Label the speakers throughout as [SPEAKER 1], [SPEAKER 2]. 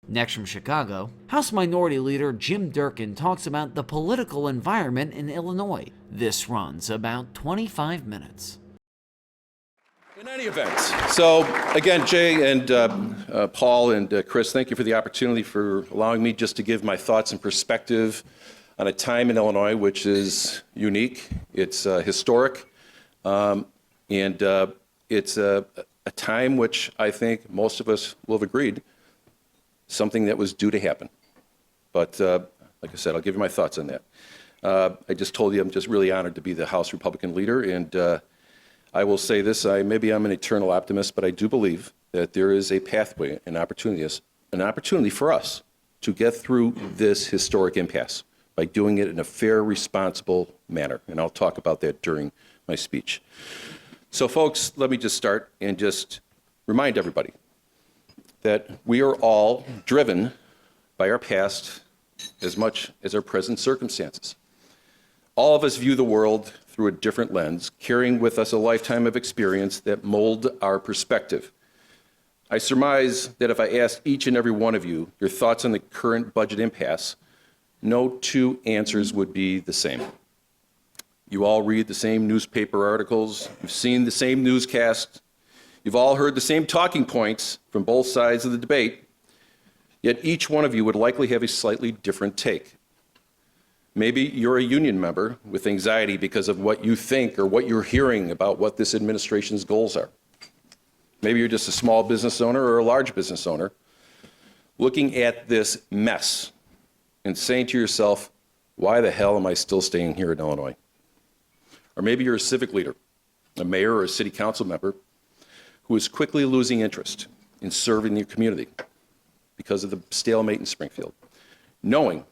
[SPEAKER 1] Next from Chicago, House Minority Leader Jim Durkin talks about the political environment in Illinois. This runs about 25 minutes.
[SPEAKER 2] In any event, so again, Jay and Paul and Chris, thank you for the opportunity for allowing me just to give my thoughts and perspective on a time in Illinois which is unique, it's historic, and it's a time which I think most of us will have agreed something that was due to happen. But like I said, I'll give you my thoughts on that. I just told you I'm just really honored to be the House Republican leader, and I will say this, maybe I'm an eternal optimist, but I do believe that there is a pathway, an opportunity for us to get through this historic impasse by doing it in a fair, responsible manner. And I'll talk about that during my speech. So folks, let me just start and just remind everybody that we are all driven by our past as much as our present circumstances. All of us view the world through a different lens, carrying with us a lifetime of experience that mold our perspective. I surmise that if I asked each and every one of you your thoughts on the current budget impasse, no two answers would be the same. You all read the same newspaper articles, you've seen the same newscasts, you've all heard the same talking points from both sides of the debate, yet each one of you would likely have a slightly different take. Maybe you're a union member with anxiety because of what you think or what you're hearing about what this administration's goals are. Maybe you're just a small business owner or a large business owner looking at this mess and saying to yourself, why the hell am I still staying here in Illinois? Or maybe you're a civic leader, a mayor or a city council member who is quickly losing interest in serving your community because of the stalemate in Springfield, knowing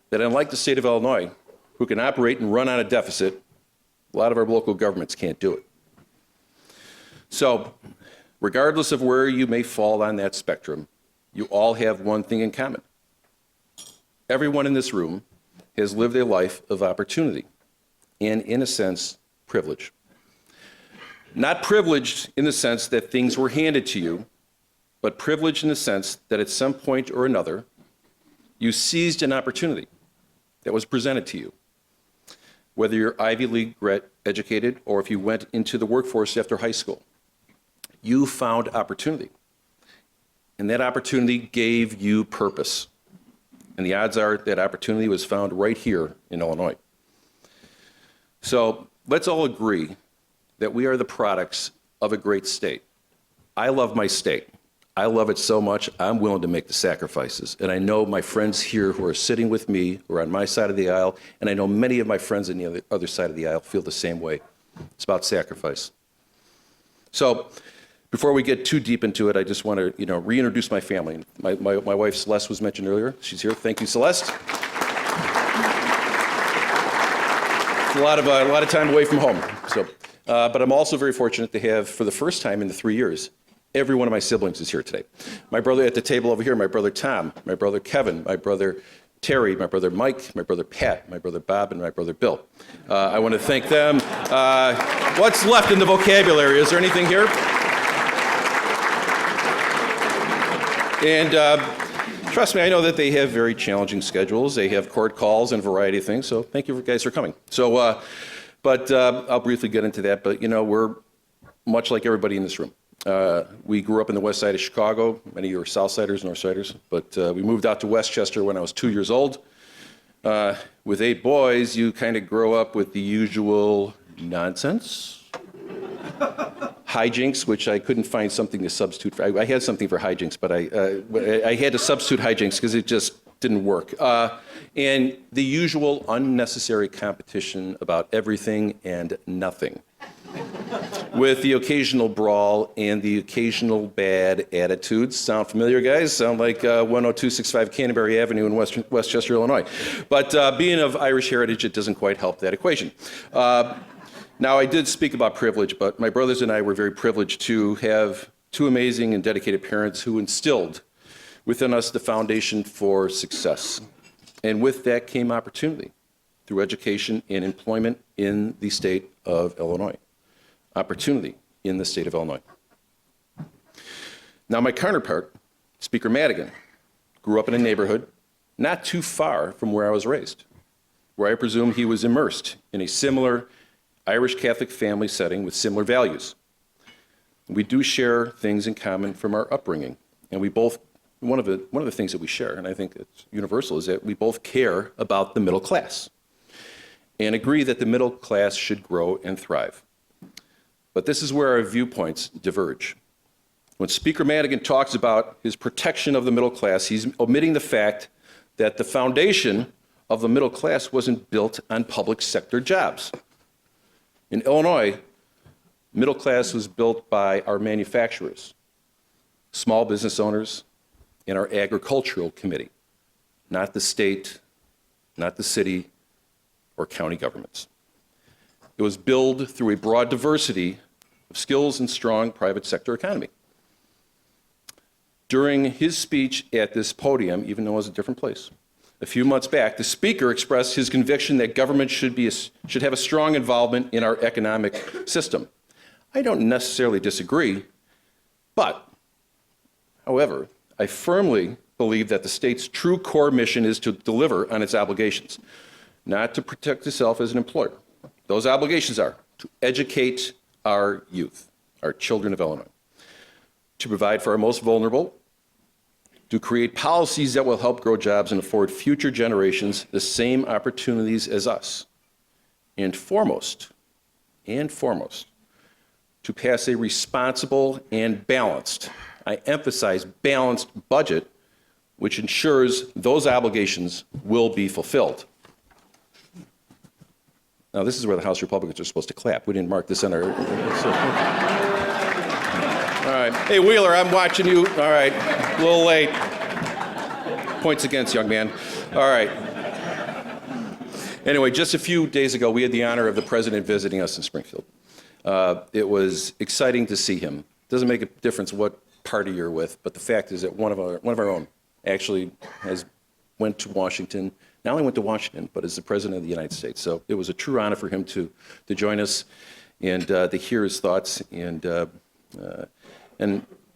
[SPEAKER 2] that unlike the state of Illinois, who can operate and run on a deficit, a lot of our local governments can't do it. So, regardless of where you may fall on that spectrum, you all have one thing in common. Everyone in this room has lived a life of opportunity and, in a sense, privilege. Not privileged in the sense that things were handed to you, but privileged in the sense that at some point or another, you seized an opportunity that was presented to you. Whether you're Ivy League educated or if you went into the workforce after high school, you found opportunity. And that opportunity gave you purpose. And the odds are that opportunity was found right here in Illinois. So let's all agree that we are the products of a great state. I love my state. I love it so much, I'm willing to make the sacrifices. And I know my friends here who are sitting with me, who are on my side of the aisle, and I know many of my friends on the other side of the aisle feel the same way. It's about sacrifice. So before we get too deep into it, I just want to reintroduce my family. My wife Celeste was mentioned earlier. She's here. Thank you, Celeste. It's a lot of time away from home. So, but I'm also very fortunate to have, for the first time in the 3 years, every one of my siblings is here today. My brother at the table over here, my brother Tom, my brother Kevin, my brother Terry, my brother Mike, my brother Pat, my brother Bob, and my brother Bill. I want to thank them. What's left in the vocabulary? Is there anything here? And trust me, I know that they have very challenging schedules. They have court calls and a variety of things, so thank you guys for coming. So, but I'll briefly get into that, but we're much like everybody in this room. We grew up in the west side of Chicago. Many of you are Southsiders, Northsiders, but we moved out to Westchester when I was 2 years old. With 8 boys, you kind of grow up with the usual nonsense. Hijinks, which I couldn't find something to substitute for. I had something for hijinks, but I had to substitute hijinks because it just didn't work. And the usual unnecessary competition about everything and nothing, with the occasional brawl and the occasional bad attitudes. Sound familiar, guys? Sound like 10265 Canterbury Avenue in Westchester, Illinois. But being of Irish heritage, it doesn't quite help that equation. Now, I did speak about privilege, but my brothers and I were very privileged to have 2 amazing and dedicated parents who instilled within us the foundation for success. And with that came opportunity through education and employment in the state of Illinois. Opportunity in the state of Illinois. Now, my counterpart, Speaker Madigan, grew up in a neighborhood not too far from where I was raised, where I presume he was immersed in a similar Irish Catholic family setting with similar values. We do share things in common from our upbringing, and we both, one of the things that we share, and I think it's universal, is that we both care about the middle class and agree that the middle class should grow and thrive. But this is where our viewpoints diverge. When Speaker Madigan talks about his protection of the middle class, he's omitting the fact that the foundation of the middle class wasn't built on public sector jobs. In Illinois, middle class was built by our manufacturers, small business owners, and our agricultural committee, not the state, not the city, or county governments. It was built through a broad diversity of skills and strong private sector economy. During his speech at this podium, even though it was a different place, a few months back, the speaker expressed his conviction that government should have a strong involvement in our economic system. I don't necessarily disagree, but, however, I firmly believe that the state's true core mission is to deliver on its obligations, not to protect itself as an employer. Those obligations are to educate our youth, our children of Illinois, to provide for our most vulnerable, to create policies that will help grow jobs and afford future generations the same opportunities as us, and foremost, to pass a responsible and balanced, I emphasize balanced budget, which ensures those obligations will be fulfilled. Now, this is where the House Republicans are supposed to clap. We didn't mark this on our... All right. Hey, Wheeler, I'm watching you. All right. A little late. Points against, young man. All right. Anyway, just a few days ago, we had the honor of the president visiting us in Springfield. It was exciting to see him. It doesn't make a difference what party you're with, but the fact is that one of our own actually went to Washington. Not only went to Washington, but as the President of the United States. So it was a true honor for him to join us and to hear his thoughts. And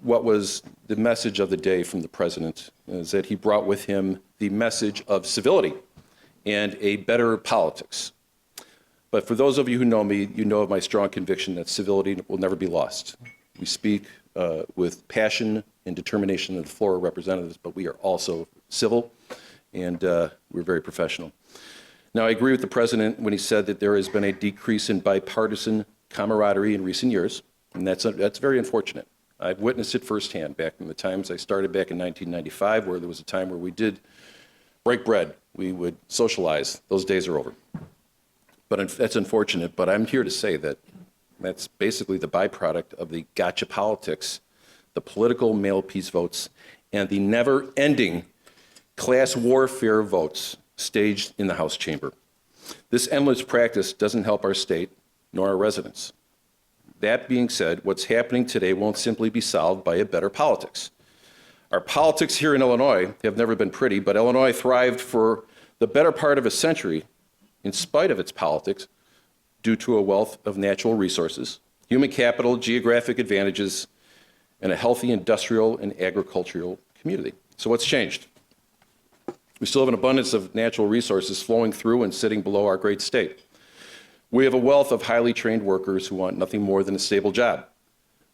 [SPEAKER 2] what was the message of the day from the President is that he brought with him the message of civility and a better politics. But for those of you who know me, you know of my strong conviction that civility will never be lost. We speak with passion and determination of the floor of representatives, but we are also civil. And we're very professional. Now, I agree with the President when he said that there has been a decrease in bipartisan camaraderie in recent years, and that's very unfortunate. I've witnessed it firsthand back in the times I started back in 1995, where there was a time where we did break bread. We would socialize. Those days are over. But that's unfortunate, but I'm here to say that that's basically the byproduct of the gotcha politics, the political male peace votes, and the never-ending class warfare votes staged in the House chamber. This endless practice doesn't help our state nor our residents. That being said, what's happening today won't simply be solved by a better politics. Our politics here in Illinois have never been pretty, but Illinois thrived for the better part of a century in spite of its politics due to a wealth of natural resources, human capital, geographic advantages, and a healthy industrial and agricultural community. So what's changed? We still have an abundance of natural resources flowing through and sitting below our great state. We have a wealth of highly trained workers who want nothing more than a stable job.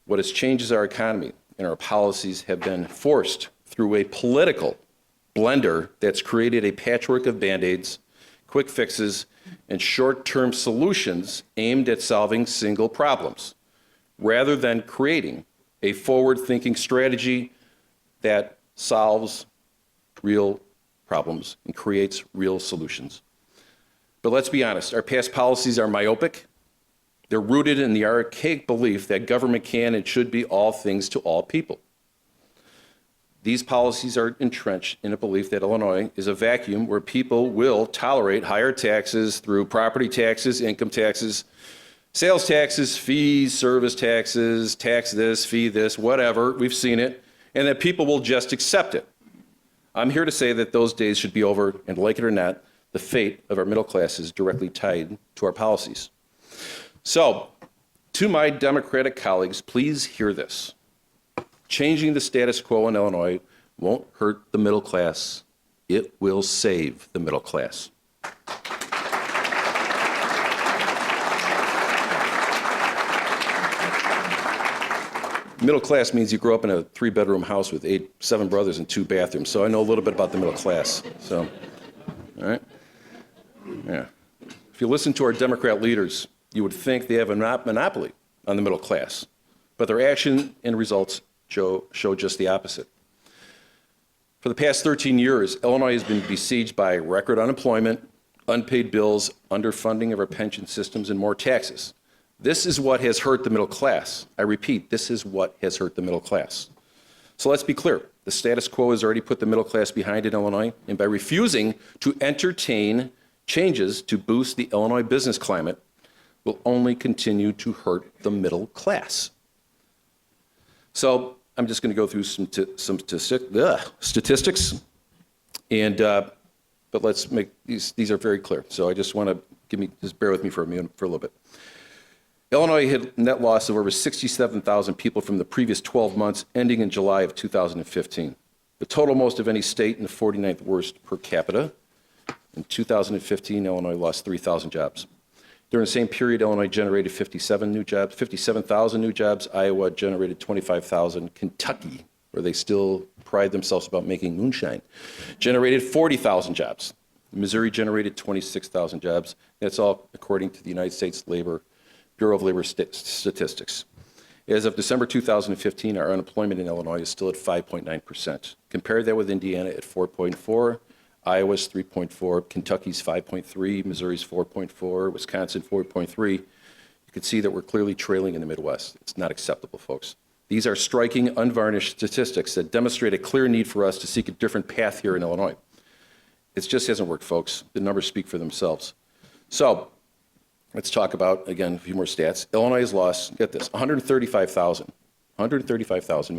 [SPEAKER 2] What has changed is our economy, and our policies have been forced through a political blender that's created a patchwork of Band-Aids, quick fixes, and short-term solutions aimed at solving single problems, rather than creating a forward-thinking strategy that solves real problems and creates real solutions. But let's be honest, our past policies are myopic. They're rooted in the archaic belief that government can and should be all things to all people. These policies are entrenched in a belief that Illinois is a vacuum where people will tolerate higher taxes through property taxes, income taxes, sales taxes, fees, service taxes, tax this, fee this, whatever, we've seen it, and that people will just accept it. I'm here to say that those days should be over, and like it or not, the fate of our middle class is directly tied to our policies. So, to my Democratic colleagues, please hear this. Changing the status quo in Illinois won't hurt the middle class. It will save the middle class. Middle class means you grow up in a 3-bedroom house with 7 brothers and 2 bathrooms. So I know a little bit about the middle class. So, all right? Yeah. If you listen to our Democrat leaders, you would think they have a monopoly on the middle class. But their action and results show just the opposite. For the past 13 years, Illinois has been besieged by record unemployment, unpaid bills, underfunding of our pension systems, and more taxes. This is what has hurt the middle class. I repeat, this is what has hurt the middle class. So let's be clear. The status quo has already put the middle class behind in Illinois, and by refusing to entertain changes to boost the Illinois business climate will only continue to hurt the middle class. So I'm just going to go through some statistics, and but let's make these are very clear. So I just want to just bear with me for a little bit. Illinois had a net loss of over 67,000 people from the previous 12 months, ending in July of 2015. The total most of any state and the 49th worst per capita. In 2015, Illinois lost 3,000 jobs. During the same period, Illinois generated 57,000 new jobs. Iowa generated 25,000. Kentucky, where they still pride themselves about making moonshine, generated 40,000 jobs. Missouri generated 26,000 jobs. That's all according to the United States Bureau of Labor Statistics. As of December 2015, our unemployment in Illinois is still at 5.9%. Compare that with Indiana at 4.4%, Iowa's 3.4%, Kentucky's 5.3%, Missouri's 4.4%, Wisconsin 4.3%. You can see that we're clearly trailing in the Midwest. It's not acceptable, folks. These are striking, unvarnished statistics that demonstrate a clear need for us to seek a different path here in Illinois. It just hasn't worked, folks. The numbers speak for themselves. So, let's talk about, again, a few more stats. Illinois has lost, get this, 135,000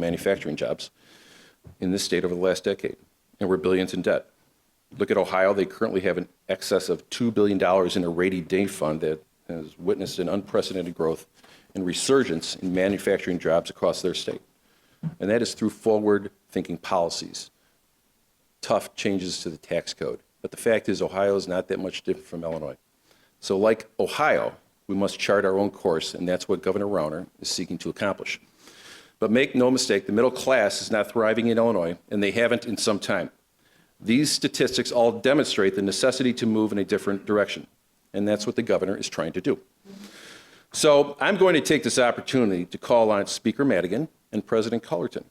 [SPEAKER 2] manufacturing jobs in this state over the last decade, and we're billions in debt. Look at Ohio. They currently have an excess of $2 billion in a rainy day fund that has witnessed an unprecedented growth and resurgence in manufacturing jobs across their state. And that is through forward-thinking policies, tough changes to the tax code. But the fact is, Ohio is not that much different from Illinois. So like Ohio, we must chart our own course, and that's what Governor Rauner is seeking to accomplish. But make no mistake, the middle class is not thriving in Illinois, and they haven't in some time. These statistics all demonstrate the necessity to move in a different direction, and that's what the governor is trying to do. So I'm going to take this opportunity to call on Speaker Madigan and President Cullerton.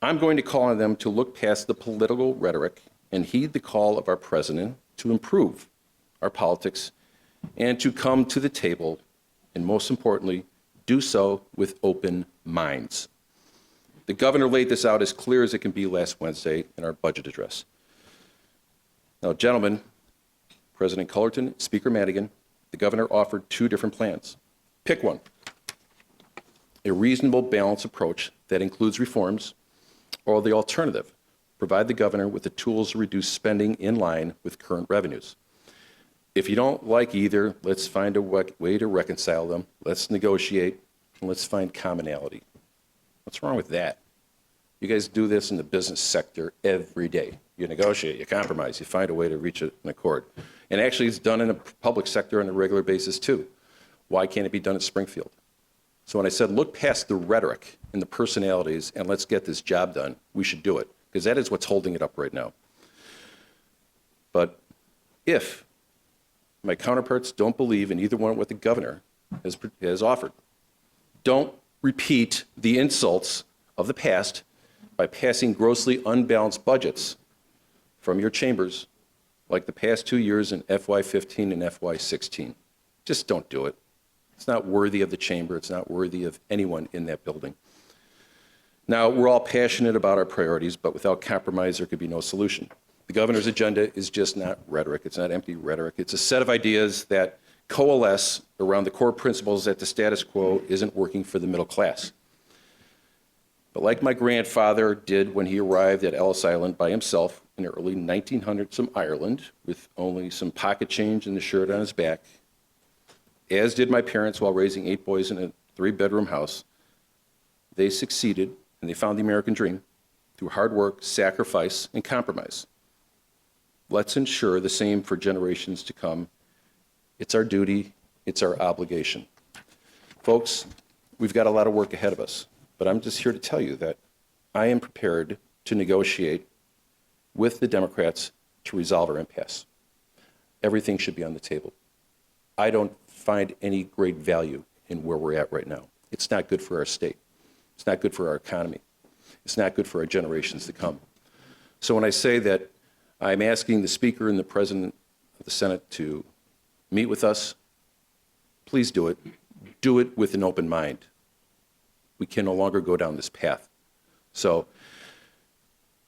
[SPEAKER 2] I'm going to call on them to look past the political rhetoric and heed the call of our president to improve our politics and to come to the table, and most importantly, do so with open minds. The governor laid this out as clear as it can be last Wednesday in our budget address. Now, gentlemen, President Cullerton, Speaker Madigan, the governor offered 2 different plans. Pick one. A reasonable, balanced approach that includes reforms, or the alternative, provide the governor with the tools to reduce spending in line with current revenues. If you don't like either, let's find a way to reconcile them. Let's negotiate, and let's find commonality. What's wrong with that? You guys do this in the business sector every day. You negotiate, you compromise, you find a way to reach an accord. And actually, it's done in the public sector on a regular basis, too. Why can't it be done at Springfield? So when I said look past the rhetoric and the personalities and let's get this job done, we should do it, because that is what's holding it up right now. But if my counterparts don't believe in either one of what the governor has offered, don't repeat the insults of the past by passing grossly unbalanced budgets from your chambers like the past 2 years in FY15 and FY16. Just don't do it. It's not worthy of the chamber. It's not worthy of anyone in that building. Now, we're all passionate about our priorities, but without compromise, there could be no solution. The governor's agenda is just not rhetoric. It's not empty rhetoric. It's a set of ideas that coalesce around the core principles that the status quo isn't working for the middle class. But like my grandfather did when he arrived at Ellis Island by himself in the early 1900s from Ireland with only some pocket change and the shirt on his back, as did my parents while raising 8 boys in a 3-bedroom house, they succeeded and they found the American dream through hard work, sacrifice, and compromise. Let's ensure the same for generations to come. It's our duty, it's our obligation. Folks, we've got a lot of work ahead of us, but I'm just here to tell you that I am prepared to negotiate with the Democrats to resolve our impasse. Everything should be on the table. I don't find any great value in where we're at right now. It's not good for our state. It's not good for our economy. It's not good for our generations to come. So when I say that I'm asking the Speaker and the President of the Senate to meet with us, please do it. Do it with an open mind. We can no longer go down this path. So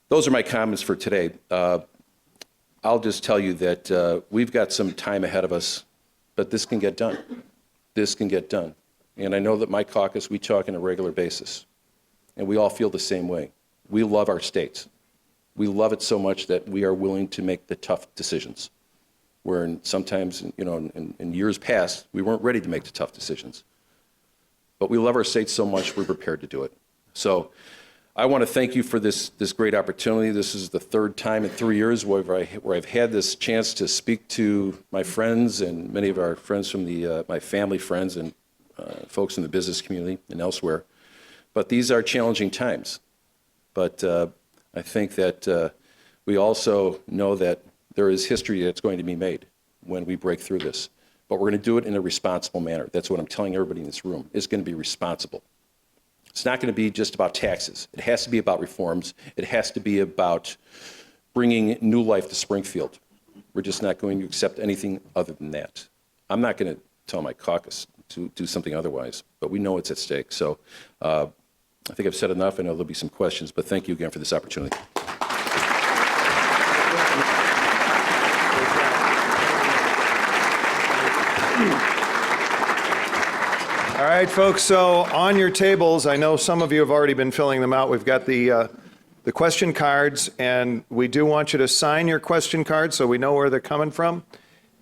[SPEAKER 2] those are my comments for today. I'll just tell you that we've got some time ahead of us, but this can get done. This can get done. And I know that my caucus, we talk on a regular basis, and we all feel the same way. We love our states. We love it so much that we are willing to make the tough decisions, where sometimes, in years past, we weren't ready to make the tough decisions. But we love our states so much, we're prepared to do it. So I want to thank you for this great opportunity. This is the third time in 3 years where I've had this chance to speak to my friends and many of our friends from my family friends and folks in the business community and elsewhere. But these are challenging times. But I think that we also know that there is history that's going to be made when we break through this. But we're going to do it in a responsible manner. That's what I'm telling everybody in this room. It's going to be responsible. It's not going to be just about taxes. It has to be about reforms. It has to be about bringing new life to Springfield. We're just not going to accept anything other than that. I'm not going to tell my caucus to do something otherwise, but we know what's at stake. So I think I've said enough. I know there'll be some questions, but thank you again for this opportunity.
[SPEAKER 3] All right, folks, so on your tables, I know some of you have already been filling them out. We've got the question cards, and we do want you to sign your question cards so we know where they're coming from.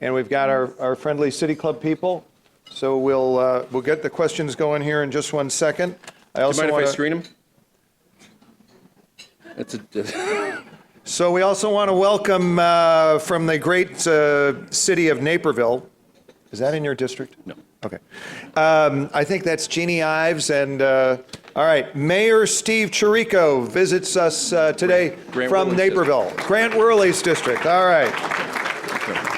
[SPEAKER 3] And we've got our friendly City Club people. So we'll get the questions going here in just 1 second. I also
[SPEAKER 2] Do you mind
[SPEAKER 3] want
[SPEAKER 2] if I screen them?
[SPEAKER 3] So we also want to welcome from the great city of Naperville. Is that in your district?
[SPEAKER 2] No.
[SPEAKER 3] Okay. I think that's Jeannie Ives. And all right, Mayor Steve Chirico visits us today from Naperville. Grant Worley's district. All right.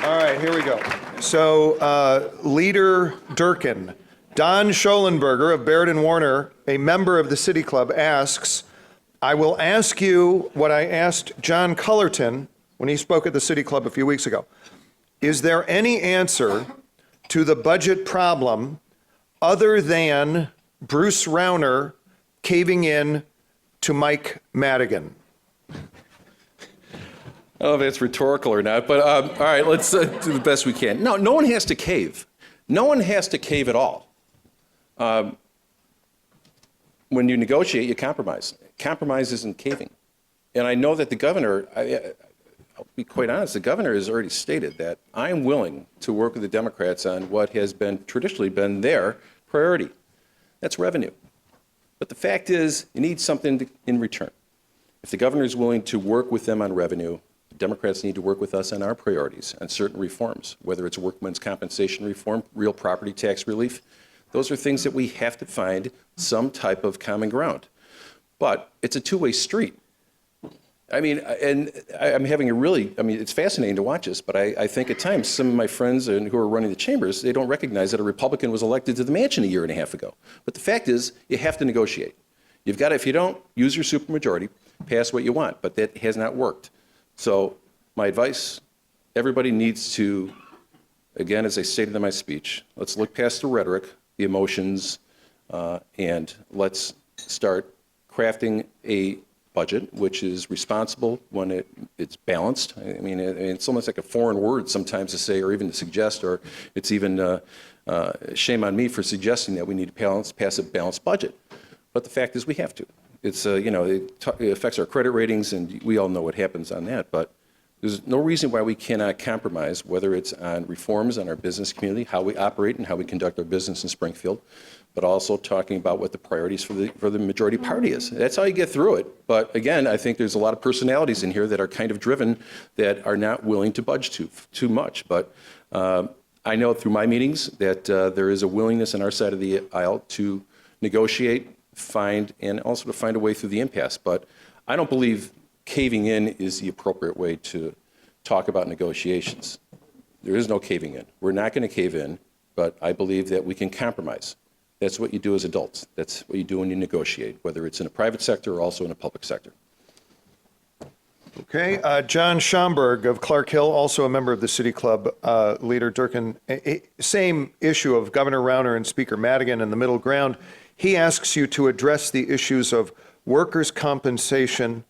[SPEAKER 3] All right, here we go. So Leader Durkin, Don Schoenberger of Baird and Warner, a member of the City Club, asks, I will ask you what I asked John Cullerton when he spoke at the City Club a few weeks ago. Is there any answer to the budget problem other than Bruce Rauner caving in to Mike Madigan?
[SPEAKER 2] I don't know if that's rhetorical or not, but all right, let's do the best we can. No one has to cave. No one has to cave at all. When you negotiate, you compromise. Compromise isn't caving. And I know that the governor, I'll be quite honest, the governor has already stated that I'm willing to work with the Democrats on what has been traditionally been their priority. That's revenue. But the fact is, you need something in return. If the governor is willing to work with them on revenue, the Democrats need to work with us on our priorities, on certain reforms, whether it's workmen's compensation reform, real property tax relief. Those are things that we have to find some type of common ground. But it's a two-way street. I mean, and I'm having it's fascinating to watch this, but I think at times some of my friends who are running the chambers, they don't recognize that a Republican was elected to the mansion a year and a half ago. But the fact is, you have to negotiate. You've got to, if you don't, use your supermajority, pass what you want, but that has not worked. So my advice, everybody needs to, again, as I stated in my speech, let's look past the rhetoric, the emotions, and let's start crafting a budget which is responsible when it's balanced. I mean, it's almost like a foreign word sometimes to say or even to suggest, or it's even shame on me for suggesting that we need to pass a balanced budget. But the fact is we have to. It's, it affects our credit ratings, and we all know what happens on that. But there's no reason why we cannot compromise, whether it's on reforms on our business community, how we operate and how we conduct our business in Springfield. but also talking about what the priorities for the majority party is. That's how you get through it. But again, I think there's a lot of personalities in here that are kind of driven, that are not willing to budge too much. But I know through my meetings that there is a willingness on our side of the aisle to negotiate, and also to find a way through the impasse. But I don't believe caving in is the appropriate way to talk about negotiations. There is no caving in. We're not going to cave in, but I believe that we can compromise. That's what you do as adults. That's what you do when you negotiate, whether it's in a private sector or also in a public sector.
[SPEAKER 3] Okay, John Schomburg of Clark Hill, also a member of the City Club. Leader Durkin, same issue of Governor Rauner and Speaker Madigan in the middle ground. He asks you to address the issues of workers' compensation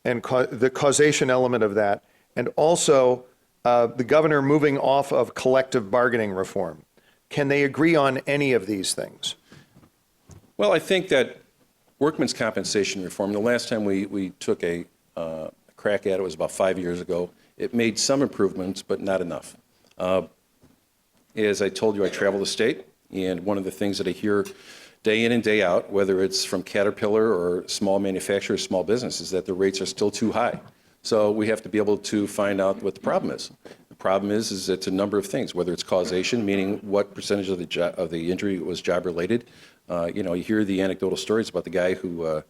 [SPEAKER 3] and the causation element of that, and also the governor moving off of collective bargaining reform. Can they agree on any of these things?
[SPEAKER 2] Well, I think that workmen's compensation reform, the last time we took a crack at it was about 5 years ago. It made some improvements, but not enough. As I told you, I travel the state, and one of the things that I hear day in and day out, whether it's from Caterpillar or small manufacturers, small businesses, that the rates are still too high. So we have to be able to find out what the problem is. The problem is it's a number of things, whether it's causation, meaning what percentage of the injury was job-related. You hear the anecdotal stories about the guy who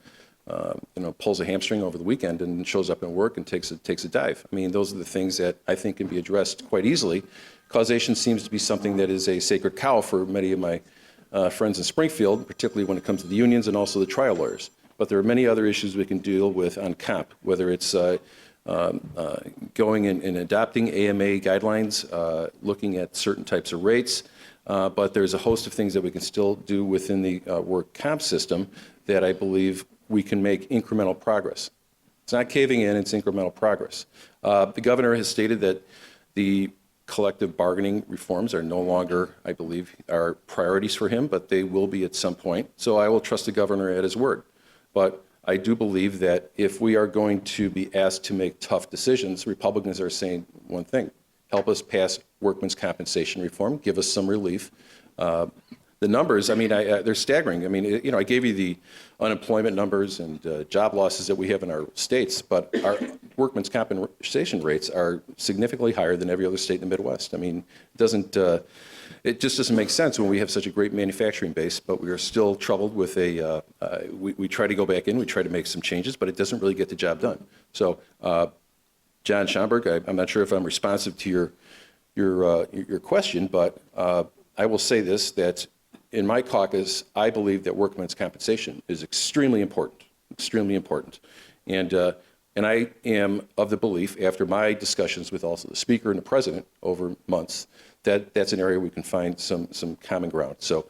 [SPEAKER 2] pulls a hamstring over the weekend and shows up at work and takes a dive. I mean, those are the things that I think can be addressed quite easily. Causation seems to be something that is a sacred cow for many of my friends in Springfield, particularly when it comes to the unions and also the trial lawyers. But there are many other issues we can deal with on comp, whether it's going and adopting AMA guidelines, looking at certain types of rates. But there's a host of things that we can still do within the work comp system that I believe we can make incremental progress. It's not caving in, it's incremental progress. The governor has stated that the collective bargaining reforms are no longer, I believe, are priorities for him, but they will be at some point. So I will trust the governor at his word. But I do believe that if we are going to be asked to make tough decisions, Republicans are saying one thing: help us pass workmen's compensation reform, give us some relief. The numbers, I mean, they're staggering. I mean, I gave you the unemployment numbers and job losses that we have in our states, but our workmen's compensation rates are significantly higher than every other state in the Midwest. I mean, it just doesn't make sense when we have such a great manufacturing base, but we are still troubled with we try to go back in, we try to make some changes, but it doesn't really get the job done. So, John Schomburg, I'm not sure if I'm responsive to your question, but I will say this, that in my caucus, I believe that workmen's compensation is extremely important, And I am of the belief, after my discussions with also the Speaker and the President over months, that that's an area we can find some common ground. So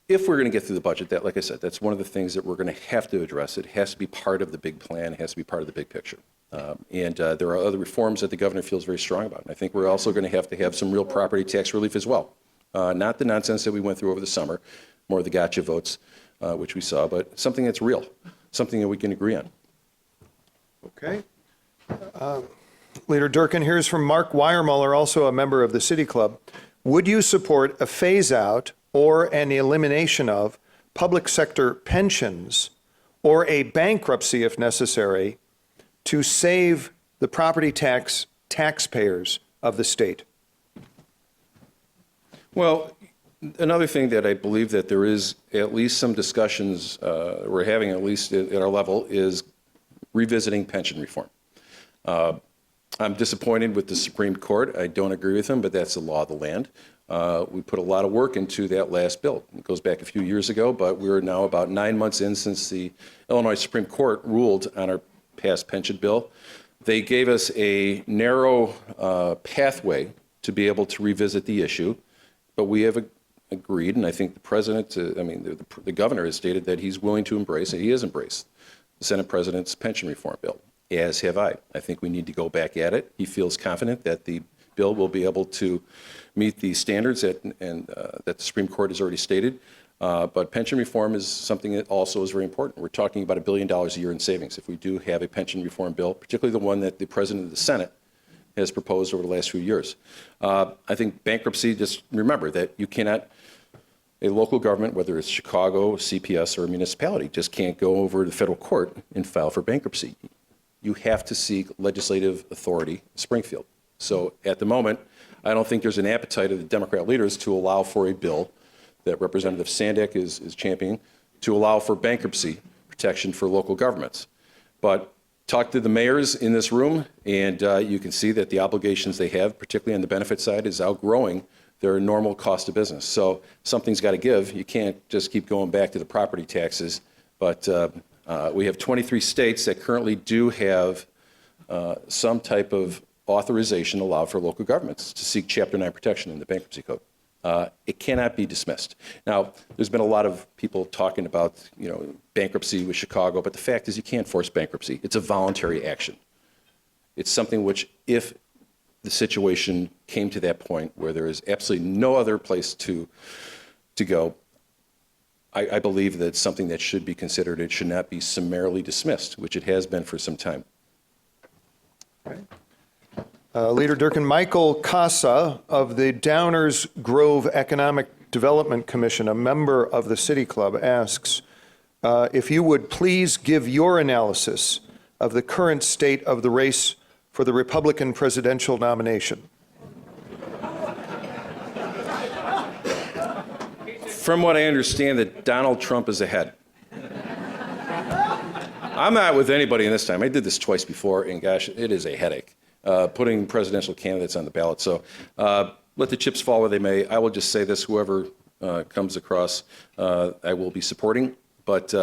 [SPEAKER 2] if we're going to get through the budget, that, like I said, that's one of the things that we're going to have to address. It has to be part of the big plan. It has to be part of the big picture. There are other reforms that the governor feels very strong about. And I think we're also going to have some real property tax relief as well. Not the nonsense that we went through over the summer, more of the gotcha votes, which we saw, but something that's real, something that we can agree on.
[SPEAKER 3] Okay. Leader Durkin, here's from Mark Weiermuller, also a member of the City Club. Would you support a phase-out or an elimination of public sector pensions, or a bankruptcy if necessary, to save the property taxpayers of the state?
[SPEAKER 2] Well, another thing that I believe that there is at least some discussions we're having, at least at our level, is revisiting pension reform. I'm disappointed with the Supreme Court. I don't agree with them, but that's the law of the land. We put a lot of work into that last bill. It goes back a few years ago, but we're now about 9 months in since the Illinois Supreme Court ruled on our past pension bill. They gave us a narrow pathway to be able to revisit the issue, but we have agreed, and I think the president, the governor has stated that he's willing to embrace, and he has embraced the Senate president's pension reform bill, as have I. I think we need to go back at it. He feels confident that the bill will be able to meet the standards that the Supreme Court has already stated. But pension reform is something that also is very important. We're talking about $1 billion a year in savings if we do have a pension reform bill, particularly the one that the president of the Senate has proposed over the last few years. I think bankruptcy, just remember that you cannot, a local government, whether it's Chicago, CPS, or a municipality, just can't go over to the federal court and file for bankruptcy. You have to seek legislative authority in Springfield. So at the moment, I don't think there's an appetite of the Democrat leaders to allow for a bill that Representative Sandak is championing to allow for bankruptcy protection for local governments. But talk to the mayors in this room, and you can see that the obligations they have, particularly on the benefit side, is outgrowing their normal cost of business. So something's got to give. You can't just keep going back to the property taxes. But we have 23 states that currently do have some type of authorization allowed for local governments to seek Chapter 9 protection in the bankruptcy code. It cannot be dismissed. Now, there's been a lot of people talking about, bankruptcy with Chicago, but the fact is you can't force bankruptcy. It's a voluntary action. It's something which, if the situation came to that point where there is absolutely no other place to go, I believe that it's something that should be considered. It should not be summarily dismissed, which it has been for some time.
[SPEAKER 3] Right. Leader Durkin, Michael Casa of the Downers Grove Economic Development Commission, a member of the City Club, asks if you would please give your analysis of the current state of the race for the Republican presidential nomination.
[SPEAKER 2] From what I understand, that Donald Trump is ahead. I'm not with anybody in this time. I did this twice before, and gosh, it is a headache. Putting presidential candidates on the ballot. So let the chips fall where they may. I will just say this, whoever comes across, I will be supporting. But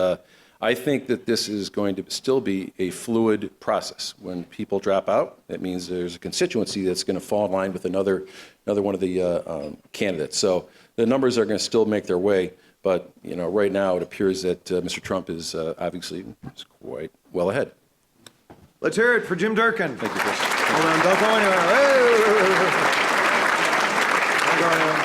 [SPEAKER 2] I think that this is going to still be a fluid process. When people drop out, that means there's a constituency that's going to fall in line with another one of the candidates. So the numbers are going to still make their way. But right now it appears that Mr. Trump is obviously quite well ahead.
[SPEAKER 3] Let's hear it for Jim Durkin.
[SPEAKER 2] Thank you, Chris.
[SPEAKER 3] Hold on, don't go anywhere. Hey. Don't go anywhere.